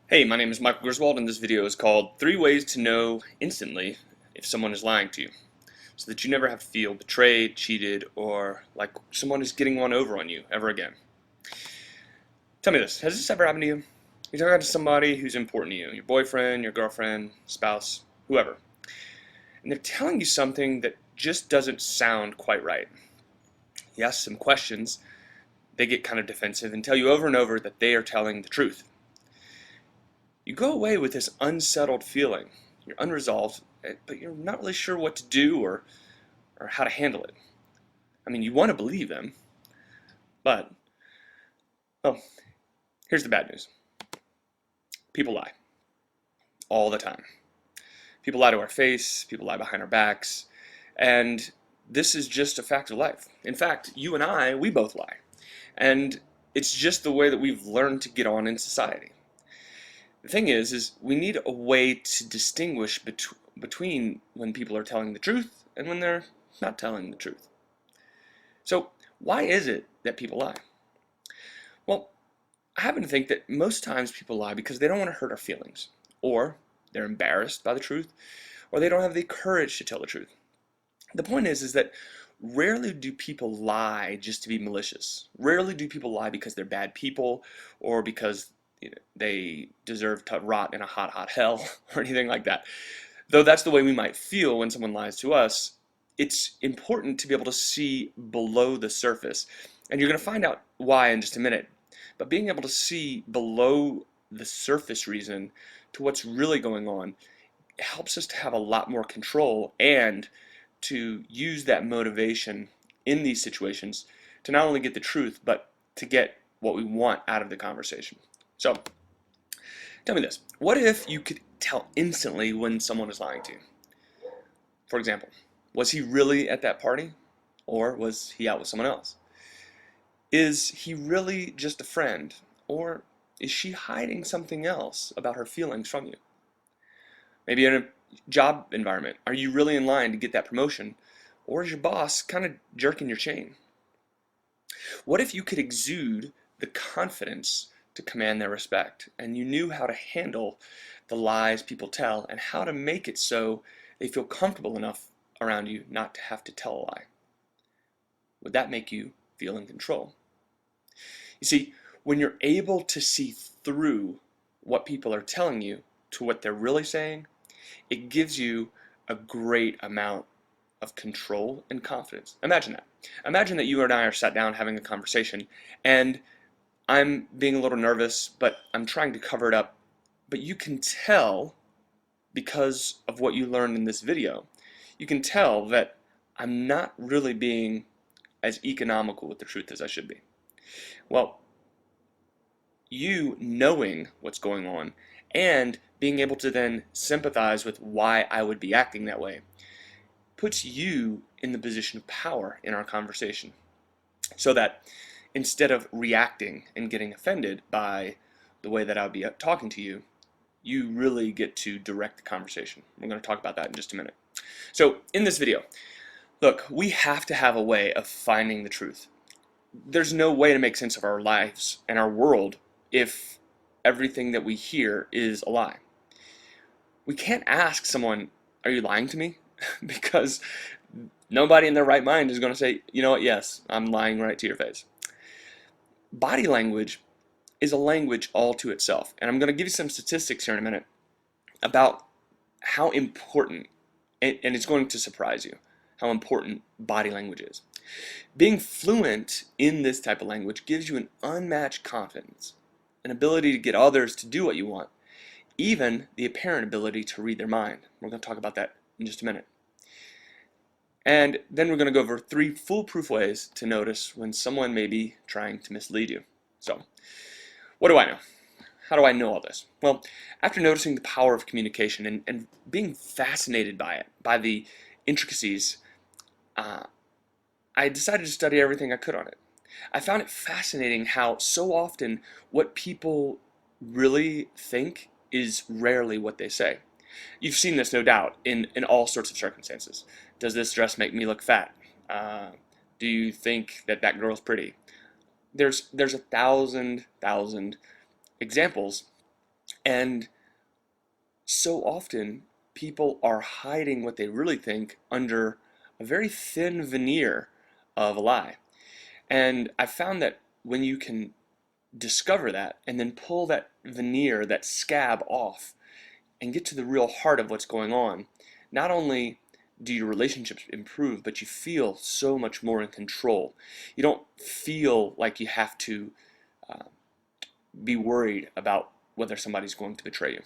Hey, my name is Michael Griswold, and this video is called 3 Ways to Know Instantly if Someone is Lying to You, so that you never have to feel betrayed, cheated, or like someone is getting one over on you ever again. Tell me this, has this ever happened to you? You're talking to somebody who's important to you, your boyfriend, your girlfriend, spouse, whoever, and they're telling you something that just doesn't sound quite right. You ask some questions, they get kind of defensive and tell you over and over that they are telling the truth. You go away with this unsettled feeling. You're unresolved, but you're not really sure what to do or how to handle it. I mean, you want to believe them, but, well, here's the bad news. People lie. All the time. People lie to our face, people lie behind our backs, and this is just a fact of life. In fact, you and I, we both lie. And it's just the way that we've learned to get on in society. The thing is we need a way to distinguish between when people are telling the truth and when they're not telling the truth. So why is it that people lie? Well, I happen to think that most times people lie because they don't want to hurt our feelings, or they're embarrassed by the truth, or they don't have the courage to tell the truth. The point is that rarely do people lie just to be malicious. Rarely do people lie because they're bad people or because they deserve to rot in a hot, hot hell or anything like that. Though that's the way we might feel when someone lies to us, it's important to be able to see below the surface. And you're going to find out why in just a minute. But being able to see below the surface reason to what's really going on helps us to have a lot more control and to use that motivation in these situations to not only get the truth, but to get what we want out of the conversation. So, tell me this. What if you could tell instantly when someone is lying to you? For example, was he really at that party? Or was he out with someone else? Is he really just a friend? Or is she hiding something else about her feelings from you? Maybe in a job environment, are you really in line to get that promotion? Or is your boss kind of jerking your chain? What if you could exude the confidence to command their respect, and you knew how to handle the lies people tell and how to make it so they feel comfortable enough around you not to have to tell a lie? Would that make you feel in control? You see, when you're able to see through what people are telling you to what they're really saying, it gives you a great amount of control and confidence. Imagine that. Imagine that you and I are sat down having a conversation, and I'm being a little nervous, but I'm trying to cover it up. But you can tell, because of what you learned in this video, you can tell that I'm not really being as economical with the truth as I should be. Well, you knowing what's going on and being able to then sympathize with why I would be acting that way puts you in the position of power in our conversation, so that instead of reacting and getting offended by the way that I'll be talking to you, you really get to direct the conversation. We're going to talk about that in just a minute. So in this video, look, we have to have a way of finding the truth. There's no way to make sense of our lives and our world if everything that we hear is a lie. We can't ask someone, are you lying to me? Because nobody in their right mind is going to say, you know what, yes, I'm lying right to your face. Body language is a language all to itself. And I'm going to give you some statistics here in a minute about how important, and it's going to surprise you, how important body language is. Being fluent in this type of language gives you an unmatched confidence, an ability to get others to do what you want, even the apparent ability to read their mind. We're going to talk about that in just a minute. And then we're going to go over 3 foolproof ways to notice when someone may be trying to mislead you. So, what do I know? How do I know all this? Well, after noticing the power of communication and being fascinated by it, by the intricacies, I decided to study everything I could on it. I found it fascinating how so often what people really think is rarely what they say. You've seen this, no doubt, in all sorts of circumstances. Does this dress make me look fat? Do you think that that girl's pretty? There's a thousand examples, And so often people are hiding what they really think under a very thin veneer of a lie. And I found that when you can discover that and then pull that veneer, that scab off, and get to the real heart of what's going on, not only do your relationships improve, but you feel so much more in control. You don't feel like you have to uh, be worried about whether somebody's going to betray you.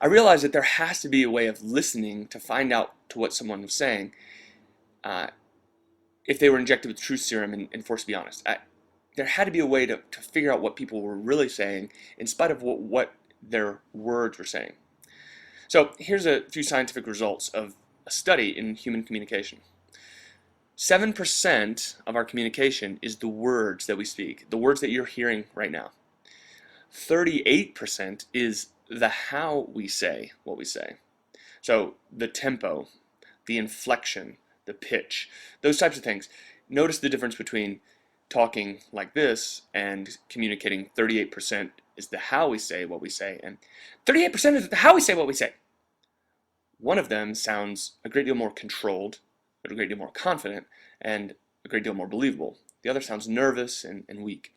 I realized that there has to be a way of listening to find out to what someone was saying uh, if they were injected with truth serum and forced to be honest. There had to be a way to figure out what people were really saying in spite of what their words were saying. So here's a few scientific results of a study in human communication. 7% of our communication is the words that we speak, the words that you're hearing right now. 38% is the how we say what we say. So the tempo, the inflection, the pitch, those types of things. Notice the difference between talking like this and communicating. 38% is the how we say what we say, and 38% is the how we say what we say. One of them sounds a great deal more controlled, a great deal more confident, and a great deal more believable. The other sounds nervous and weak.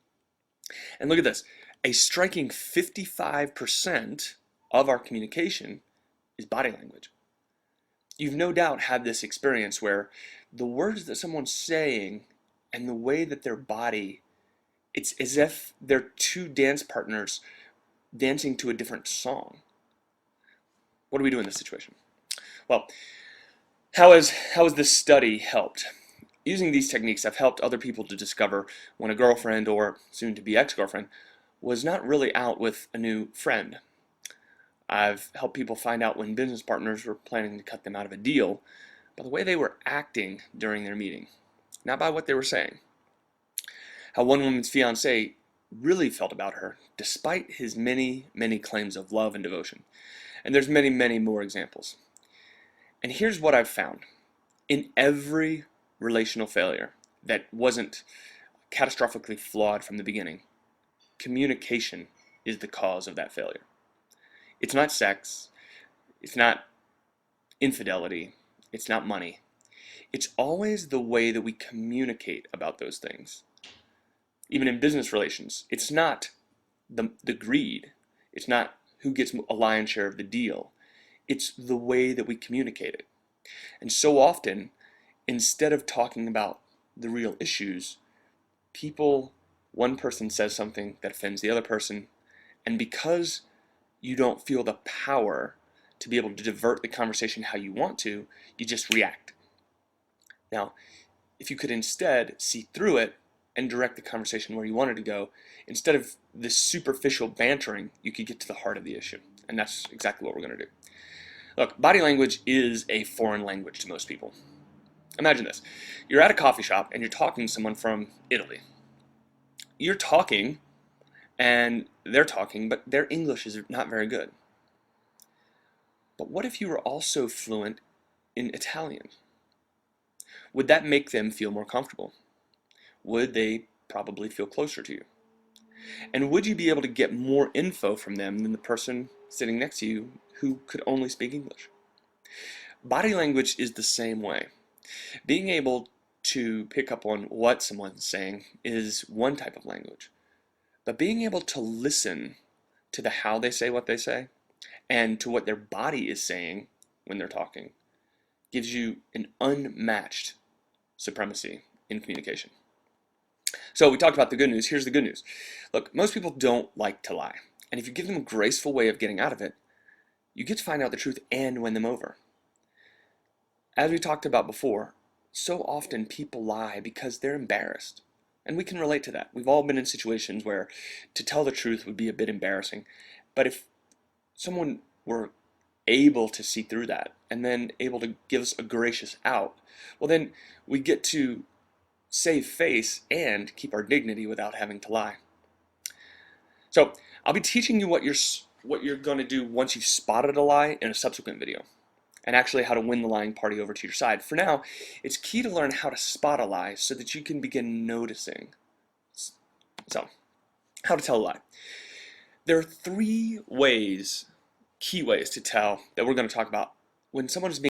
And look at this. A striking 55% of our communication is body language. You've no doubt had this experience where the words that someone's saying and the way that their body, it's as if they're two dance partners dancing to a different song. What do we do in this situation? Well, how has this study helped? Using these techniques, I've helped other people to discover when a girlfriend, or soon to be ex-girlfriend, was not really out with a new friend. I've helped people find out when business partners were planning to cut them out of a deal by the way they were acting during their meeting, not by what they were saying. How one woman's fiancé really felt about her, despite his many, many claims of love and devotion. And there's many, many more examples. And here's what I've found. In every relational failure that wasn't catastrophically flawed from the beginning, communication is the cause of that failure. It's not sex, it's not infidelity, it's not money. It's always the way that we communicate about those things. Even in business relations, it's not the greed, it's not who gets a lion's share of the deal. It's the way that we communicate it. And so often, instead of talking about the real issues, one person says something that offends the other person, and because you don't feel the power to be able to divert the conversation how you want to, you just react. Now, if you could instead see through it and direct the conversation where you wanted to go, instead of this superficial bantering, you could get to the heart of the issue. And that's exactly what we're going to do. Look, body language is a foreign language to most people. Imagine this. You're at a coffee shop and you're talking to someone from Italy. You're talking and they're talking, but their English is not very good. But what if you were also fluent in Italian? Would that make them feel more comfortable? Would they probably feel closer to you? And would you be able to get more info from them than the person sitting next to you who could only speak English? Body language is the same way. Being able to pick up on what someone's saying is one type of language. But being able to listen to the how they say what they say and to what their body is saying when they're talking gives you an unmatched supremacy in communication. So we talked about the good news. Here's the good news. Look, most people don't like to lie. And if you give them a graceful way of getting out of it, you get to find out the truth and win them over. As we talked about before, so often people lie because they're embarrassed. And we can relate to that. We've all been in situations where to tell the truth would be a bit embarrassing. But if someone were able to see through that and then able to give us a gracious out, well then we get to save face and keep our dignity without having to lie. So I'll be teaching you what you're going to do once you've spotted a lie in a subsequent video, and actually how to win the lying party over to your side. For now, it's key to learn how to spot a lie so that you can begin noticing. So, how to tell a lie. There are three ways, key ways to tell that we're going to talk about when someone is being